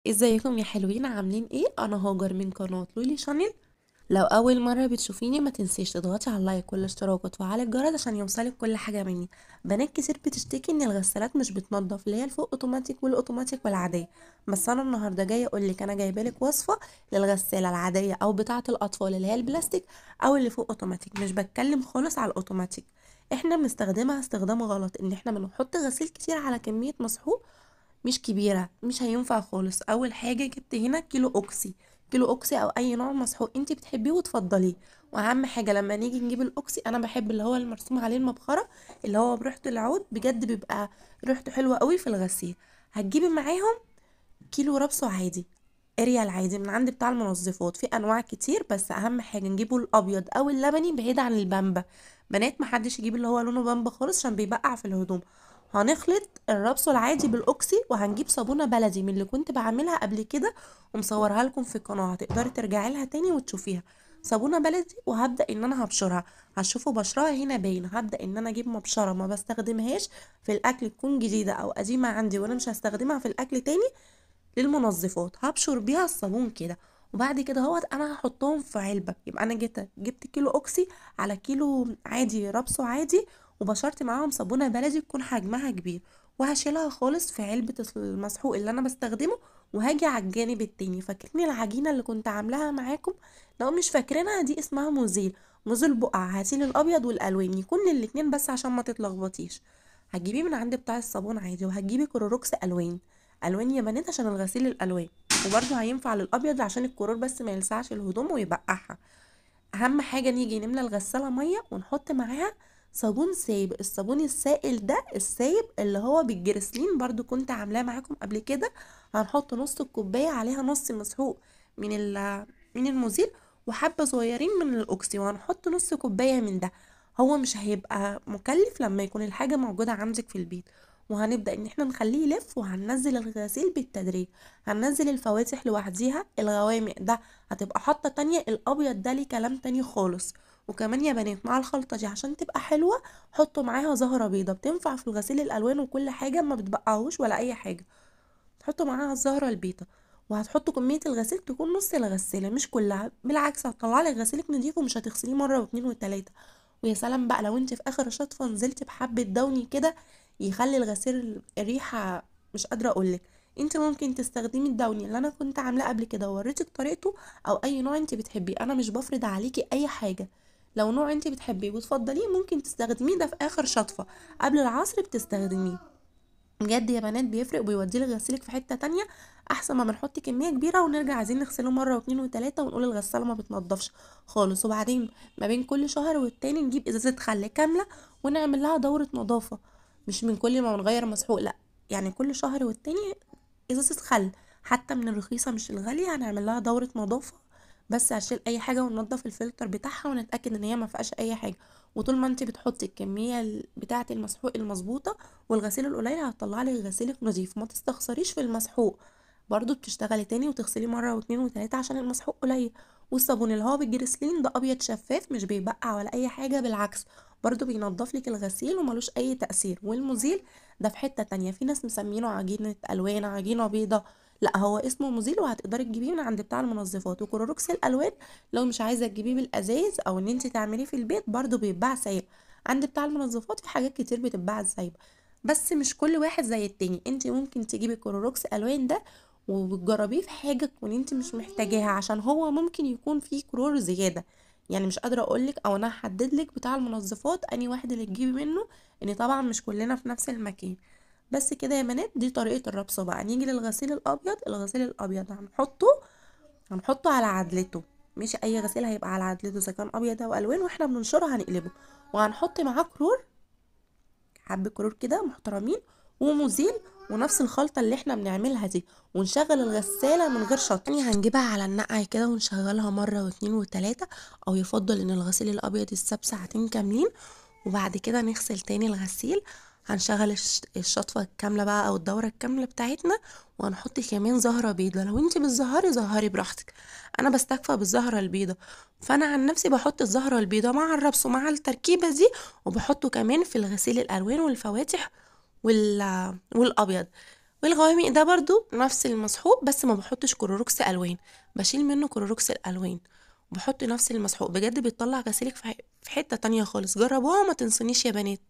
ازيكم يا حلوين؟ عاملين ايه؟ انا هاجر من قناة لولي شانيل. لو اول مرة بتشوفيني ما تنسيش تضغطي على اللايك والاشتراك وتفعلي الجرس عشان يوصلك كل حاجة مني. بنات كتير بتشتكي ان الغسالات مش بتنضف، اللي هي الفوق اوتوماتيك والاوتوماتيك والعادية. بس انا النهاردة جاية اقولك انا جايبالك وصفة للغسالة العادية او بتاعة الاطفال اللي هي البلاستيك او اللي فوق اوتوماتيك. مش بتكلم خالص على الاوتوماتيك. احنا بنستخدمها استخدام غلط، ان احنا بنحط غسيل كتير على كمية مسحوق مش كبيرة، مش هينفع خالص. اول حاجة جبت هنا كيلو اوكسي. كيلو اوكسي او اي نوع مسحوق انت بتحبيه وتفضليه. واهم حاجة لما نيجي نجيب الاوكسي، انا بحب اللي هو المرسوم عليه المبخرة، اللي هو بريحة العود، بجد بيبقى ريحته حلوة قوي في الغسيل. هتجيبي معاهم كيلو رابسو عادي، اريال عادي من عند بتاع المنظفات. في انواع كتير بس اهم حاجه نجيبه الابيض او اللبني بعيد عن البامبا. بنات محدش يجيب اللي هو لونه بامبا خالص عشان بيبقع في الهدوم. هنخلط الرابسو العادي بالاوكسي، وهنجيب صابونه بلدي من اللي كنت بعملها قبل كده ومصورها لكم في القناه، هتقدري ترجعي لها تاني وتشوفيها. صابونه بلدي، وهبدا ان انا هبشرها. هتشوفوا بشرها هنا باين. هبدا ان انا اجيب مبشره ما بستخدمهاش في الاكل، تكون جديده او قديمه عندي وانا مش هستخدمها في الاكل تاني، للمنظفات. هبشر بيها الصابون كده. وبعد كده انا هحطهم في علبه. يبقى انا جبت كيلو اوكسي على كيلو عادي رابسو عادي، وبشرت معاهم صابونه بلدي تكون حجمها كبير، وهشيلها خالص في علبه المسحوق اللي انا بستخدمه. وهاجي على الجانب التاني، فاكرين العجينه اللي كنت عاملاها معاكم؟ لو مش فاكرينها، دي اسمها موزيل. موزيل بقع. هاتيلي الابيض والالوان، يكون الاتنين بس عشان ما تتلخبطيش. هتجيبيه من عند بتاع الصابون عادي، وهتجيبي كلوروكس الوان. الوان يا بنات عشان الغسيل الالوان، وبرده هينفع للابيض عشان الكلور بس ما يلسعش الهدوم ويبقعها. اهم حاجه نيجي نملى الغساله ميه ونحط معاها صابون سايب. الصابون السائل ده السايب اللي هو بالجريسلين، برضو كنت عاملاه معاكم قبل كده. هنحط نص الكوبايه عليها نص مسحوق من من المزيل، وحبه صغيرين من الاوكسي، وهنحط نص كوبايه من ده. هو مش هيبقى مكلف لما يكون الحاجه موجوده عندك في البيت. وهنبدأ ان احنا نخليه يلف، وهننزل الغسيل بالتدريج. هننزل الفواتح لوحديها، الغوامق ده هتبقى حاطه تانية، الابيض ده ليه كلام تاني خالص. وكمان يا بنات مع الخلطه دي عشان تبقى حلوه، حطوا معاها زهره بيضه، بتنفع في الغسيل الالوان وكل حاجه، ما بتبقعوش ولا اي حاجه. تحطوا معاها الزهره البيضه. وهتحطوا كميه الغسيل تكون نص الغساله مش كلها، بالعكس هتطلع لك غسيلك نضيف ومش هتغسليه مره واتنين وتلاته. ويا سلام بقى لو انت في اخر الشطفه نزلتي بحبه دوني كده، يخلي الغسيل الريحه مش قادره اقولك. انت ممكن تستخدمي الدوني اللي انا كنت عاملاه قبل كده ووريتك طريقته، او اي نوع انت بتحبيه. انا مش بفرض عليكي اي حاجه. لو نوع انت بتحبيه وتفضليه ممكن تستخدميه ده في اخر شطفه، قبل العصر بتستخدميه. بجد يا بنات بيفرق وبيودي لك غسيلك في حته تانية، احسن ما بنحط كميه كبيره ونرجع عايزين نغسله مره واتنين وتلاته ونقول الغساله ما بتنضفش خالص. وبعدين ما بين كل شهر والتاني نجيب ازازه خل كامله ونعمل لها دوره نظافه. مش من كل ما نغير مسحوق، لا، يعني كل شهر والتاني ازازه خل، حتى من الرخيصه مش الغاليه، هنعمل لها دوره نظافه بس هشيل اي حاجه وننضف الفلتر بتاعها ونتاكد ان هي ما فيهاش اي حاجه. وطول ما انت بتحطي الكميه بتاعه المسحوق المظبوطه والغسيل القليل، هتطلع لك غسيلك نظيف. ما تستخسريش في المسحوق، برضو بتشتغلي تاني وتغسلي مره واتنين وتلاته عشان المسحوق قليل. والصابون اللي هو بالجريسلين ده ابيض شفاف، مش بيبقع ولا اي حاجه، بالعكس برضو بينضف لك الغسيل وملوش اي تأثير. والمزيل ده في حتة تانية، في ناس مسمينه عجينة الوان، عجينة بيضة. لا، هو اسمه مزيل وهتقدري تجيبيه من عند بتاع المنظفات. وكلوروكس الالوان لو مش عايزه تجيبيه بالازاز او ان انت تعمليه في البيت، برضو بيتباع سايب عند بتاع المنظفات. في حاجات كتير بتتباع سايب، بس مش كل واحد زي التاني. انت ممكن تجيبي كلوروكس الوان ده وتجربيه في حاجه تكون انت مش محتاجاها، عشان هو ممكن يكون فيه كلور زياده. يعني مش قادره اقولك او انا هحدد لك بتاع المنظفات اني واحد اللي تجيبي منه، ان طبعا مش كلنا في نفس المكان. بس كده يا بنات، دي طريقه الربصه. بقى نيجي للغسيل الابيض. الغسيل الابيض هنحطه على عدلته. مش اي غسيل هيبقى على عدلته، اذا كان ابيض او الوان واحنا بننشرها هنقلبه. وهنحط معاه كلور، حبة كلور كده محترمين، ومزيل، ونفس الخلطة اللي احنا بنعملها دي. ونشغل الغسالة من غير شطف، يعني هنجيبها على النقع كده ونشغلها مرة واتنين وتلاتة، او يفضل ان الغسيل الابيض يتساب ساعتين كاملين. وبعد كده نغسل تاني الغسيل. هنشغل الشطفة الكاملة بقى او الدورة الكاملة بتاعتنا. وهنحط كمان زهرة بيضة. لو انت بتزهري زهري براحتك، انا بستكفى بالزهرة البيضة. فانا عن نفسي بحط الزهرة البيضة مع الربس ومع التركيبة دي، وبحطه كمان في الغسيل الالوان والفواتح والابيض. والغوامق ده برضو نفس المسحوق، بس ما بحطش كلوروكس الوان، بشيل منه كلوروكس الالوان وبحط نفس المسحوق. بجد بيطلع غسيلك في حتة تانية خالص. جربوها وما تنسونيش يا بنات.